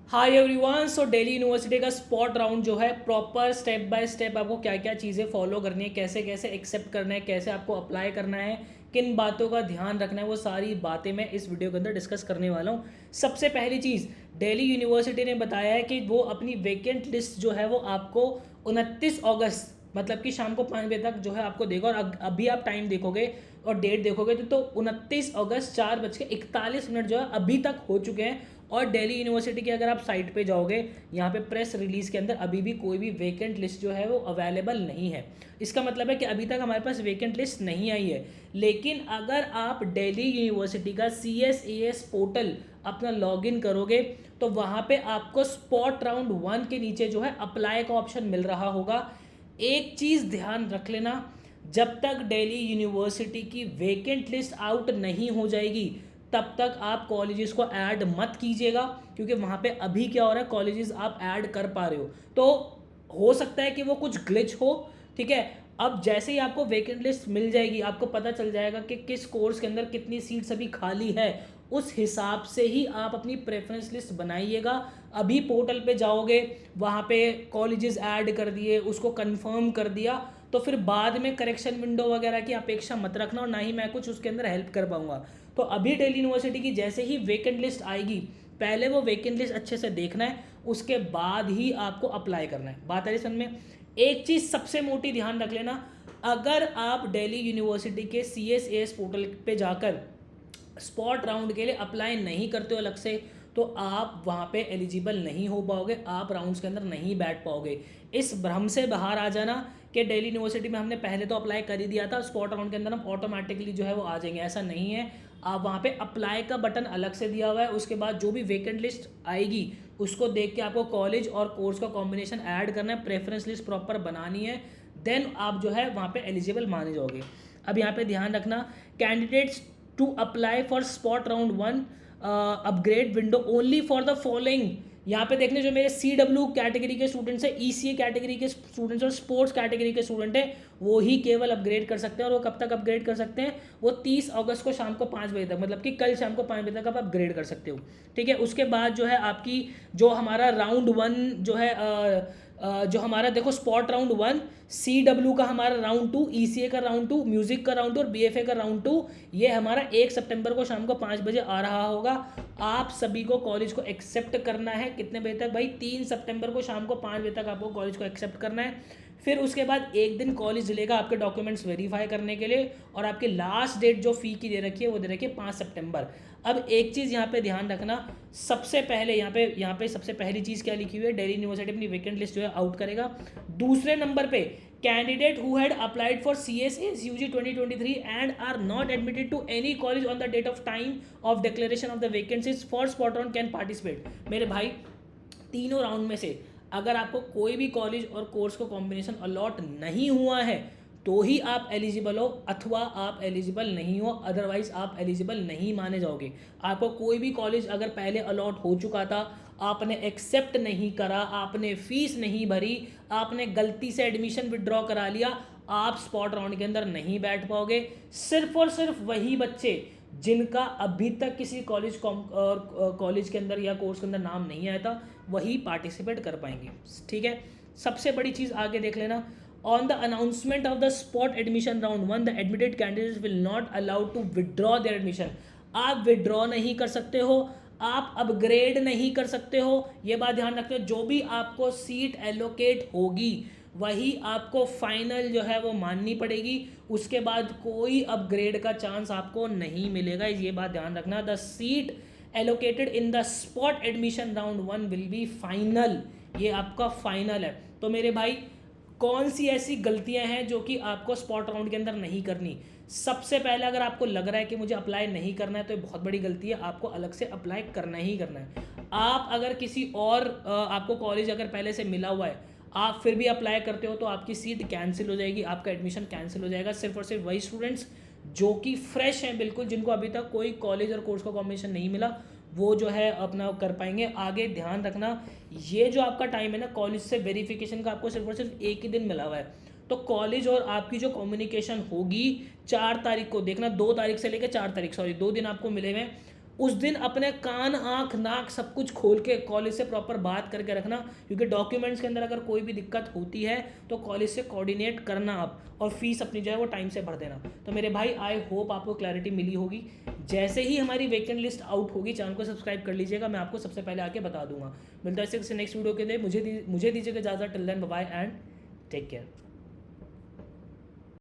हाय everyone. So Delhi University का spot round जो है प्रॉपर स्टेप बाय स्टेप आपको क्या क्या चीज़ें फॉलो करनी है, कैसे कैसे एक्सेप्ट करना है, कैसे आपको अप्लाई करना है, किन बातों का ध्यान रखना है, वो सारी बातें मैं इस वीडियो के अंदर डिस्कस करने वाला हूँ। सबसे पहली चीज़, दिल्ली यूनिवर्सिटी ने बताया है कि वो अपनी वेकेंट लिस्ट जो है वो आपको 29 अगस्त मतलब कि शाम को 5 बजे तक जो है आपको देगा। और अभी आप टाइम देखोगे और डेट देखोगे तो 29 अगस्त 4:41 जो है अभी तक हो चुके हैं। और दिल्ली यूनिवर्सिटी की अगर आप साइट पे जाओगे, यहाँ पे प्रेस रिलीज के अंदर अभी भी कोई भी वेकेंट लिस्ट जो है वो अवेलेबल नहीं है। इसका मतलब है कि अभी तक हमारे पास वेकेंट लिस्ट नहीं आई है। लेकिन अगर आप दिल्ली यूनिवर्सिटी का CSAS पोर्टल अपना लॉगिन करोगे तो वहाँ पे आपको स्पॉट राउंड 1 के नीचे जो है अप्लाई का ऑप्शन मिल रहा होगा। एक चीज़ ध्यान रख लेना, जब तक दिल्ली यूनिवर्सिटी की वेकेंट लिस्ट आउट नहीं हो जाएगी तब तक आप कॉलेजेस को ऐड मत कीजिएगा, क्योंकि वहाँ पे अभी क्या हो रहा है, कॉलेजेस आप ऐड कर पा रहे हो तो हो सकता है कि वो कुछ ग्लिच हो। ठीक है, अब जैसे ही आपको वेकेंट लिस्ट मिल जाएगी आपको पता चल जाएगा कि किस कोर्स के अंदर कितनी सीट्स अभी खाली है, उस हिसाब से ही आप अपनी प्रेफरेंस लिस्ट बनाइएगा। अभी पोर्टल पे जाओगे, वहाँ पे कॉलेजेस ऐड कर दिए, उसको कंफर्म कर दिया, तो फिर बाद में करेक्शन विंडो वगैरह की अपेक्षा मत रखना और ना ही मैं कुछ उसके अंदर हेल्प कर पाऊंगा। तो अभी दिल्ली यूनिवर्सिटी की जैसे ही वेकेंट लिस्ट आएगी, पहले वो वेकेंट लिस्ट अच्छे से देखना है, उसके बाद ही आपको अप्लाई करना है। बात आ रही समझ में? एक चीज़ सबसे मोटी ध्यान रख लेना, अगर आप दिल्ली यूनिवर्सिटी के CSAS पोर्टल पे जाकर स्पॉट राउंड के लिए अप्लाई नहीं करते हो अलग से, तो आप वहाँ पे एलिजिबल नहीं हो पाओगे, आप राउंड्स के अंदर नहीं बैठ पाओगे। इस भ्रम से बाहर आ जाना कि दिल्ली यूनिवर्सिटी में हमने पहले तो अप्लाई कर ही दिया था, स्पॉट राउंड के अंदर हम ऑटोमेटिकली जो है वो आ जाएंगे, ऐसा नहीं है। आप वहाँ पे अप्लाई का बटन अलग से दिया हुआ है, उसके बाद जो भी वेकेंट लिस्ट आएगी उसको देख के आपको कॉलेज और कोर्स का कॉम्बिनेशन ऐड करना है, प्रेफरेंस लिस्ट प्रॉपर बनानी है, देन आप जो है वहाँ पे एलिजिबल माने जाओगे। अब यहाँ पे ध्यान रखना, candidates to apply for spot round 1 upgrade window only for the following. यहाँ पे देखने जो मेरे CW कैटेगरी के स्टूडेंट्स हैं, ECA कैटेगरी के स्टूडेंट्स और स्पोर्ट्स कैटेगरी के स्टूडेंट हैं, वो ही केवल अपग्रेड कर सकते हैं। और वो कब तक अपग्रेड कर सकते हैं? वो 30 अगस्त को शाम को 5 बजे तक, मतलब कि कल शाम को 5 बजे तक आप अपग्रेड कर सकते हो। ठीक है, उसके बाद जो है आपकी जो हमारा राउंड 1 जो है जो हमारा देखो स्पॉट राउंड 1, CW का हमारा राउंड 2, ECA का राउंड 2, म्यूजिक का राउंड 2 और BFA का राउंड 2, ये हमारा 1 सितंबर को शाम को 5 बजे आ रहा होगा। आप सभी को कॉलेज को एक्सेप्ट करना है कितने बजे तक भाई? 3 सितंबर को शाम को 5 बजे तक आपको कॉलेज को एक्सेप्ट करना है। फिर उसके बाद एक दिन कॉलेज लेगा आपके डॉक्यूमेंट्स वेरीफाई करने के लिए, और आपकी लास्ट डेट जो फ़ी की दे रखी है वो दे रखी है 5 सितंबर। अब एक चीज़ यहाँ पे ध्यान रखना, सबसे पहले यहाँ पे सबसे पहली चीज़ क्या लिखी हुई है, दिल्ली यूनिवर्सिटी अपनी वेकेंट लिस्ट जो है आउट करेगा। दूसरे नंबर पे, candidate who had applied for CSAS UG 2023 and are not admitted to any college on the date of time of declaration of the vacancies for spot round can participate. मेरे भाई, तीनों round में से अगर आपको कोई भी कॉलेज और कोर्स का कॉम्बिनेशन अलॉट नहीं हुआ है तो ही आप एलिजिबल हो, अथवा आप एलिजिबल नहीं हो, अदरवाइज आप एलिजिबल नहीं माने जाओगे। आपको कोई भी कॉलेज अगर पहले अलॉट हो चुका था, आपने एक्सेप्ट नहीं करा, आपने फीस नहीं भरी, आपने गलती से एडमिशन विड्रॉ करा लिया, आप स्पॉट राउंड के अंदर नहीं बैठ पाओगे। सिर्फ और सिर्फ वही बच्चे जिनका अभी तक किसी कॉलेज के अंदर या कोर्स के अंदर नाम नहीं आया था वही पार्टिसिपेट कर पाएंगे। ठीक है, सबसे बड़ी चीज़ आगे देख लेना, on the announcement of the spot admission round 1 the admitted candidates will not allowed to withdraw their admission. आप विड्रॉ नहीं कर सकते हो, आप अपग्रेड नहीं कर सकते हो, ये बात ध्यान रखते हो। जो भी आपको सीट एलोकेट होगी वही आपको फाइनल जो है वो माननी पड़ेगी, उसके बाद कोई अपग्रेड का चांस आपको नहीं मिलेगा, ये बात ध्यान रखना। The seat allocated in the spot admission round 1 will be final, ये आपका फाइनल है। तो मेरे भाई, कौन सी ऐसी गलतियां हैं जो कि आपको स्पॉट राउंड के अंदर नहीं करनी? सबसे पहले, अगर आपको लग रहा है कि मुझे अप्लाई नहीं करना है तो ये बहुत बड़ी गलती है, आपको अलग से अप्लाई करना ही करना है। आप अगर किसी और आपको कॉलेज अगर पहले से मिला हुआ है, आप फिर भी अप्लाई करते हो तो आपकी सीट कैंसिल हो जाएगी, आपका एडमिशन कैंसिल हो जाएगा। सिर्फ और सिर्फ वही स्टूडेंट्स जो कि फ्रेश हैं बिल्कुल, जिनको अभी तक कोई कॉलेज और कोर्स का कॉम्बिनेशन नहीं मिला, वो जो है अपना कर पाएंगे। आगे ध्यान रखना, ये जो आपका टाइम है ना कॉलेज से वेरिफिकेशन का, आपको सिर्फ और सिर्फ एक ही दिन मिला हुआ है। तो कॉलेज और आपकी जो कम्युनिकेशन होगी 4 तारीख को, देखना 2 तारीख से लेकर 4 तारीख, सॉरी 2 दिन आपको मिले हुए हैं। उस दिन अपने कान आँख नाक सब कुछ खोल के कॉलेज से प्रॉपर बात करके रखना, क्योंकि डॉक्यूमेंट्स के अंदर अगर कोई भी दिक्कत होती है तो कॉलेज से कोऑर्डिनेट करना आप, और फीस अपनी जो है वो टाइम से भर देना। तो मेरे भाई आई होप आपको क्लैरिटी मिली होगी। जैसे ही हमारी वैकेंट लिस्ट आउट होगी चैनल को सब्सक्राइब कर लीजिएगा, मैं आपको सबसे पहले आके बता दूंगा। मिलता है इससे नेक्स्ट वीडियो के लिए, मुझे दीजिएगा इजाज़त। Till then bye and take care.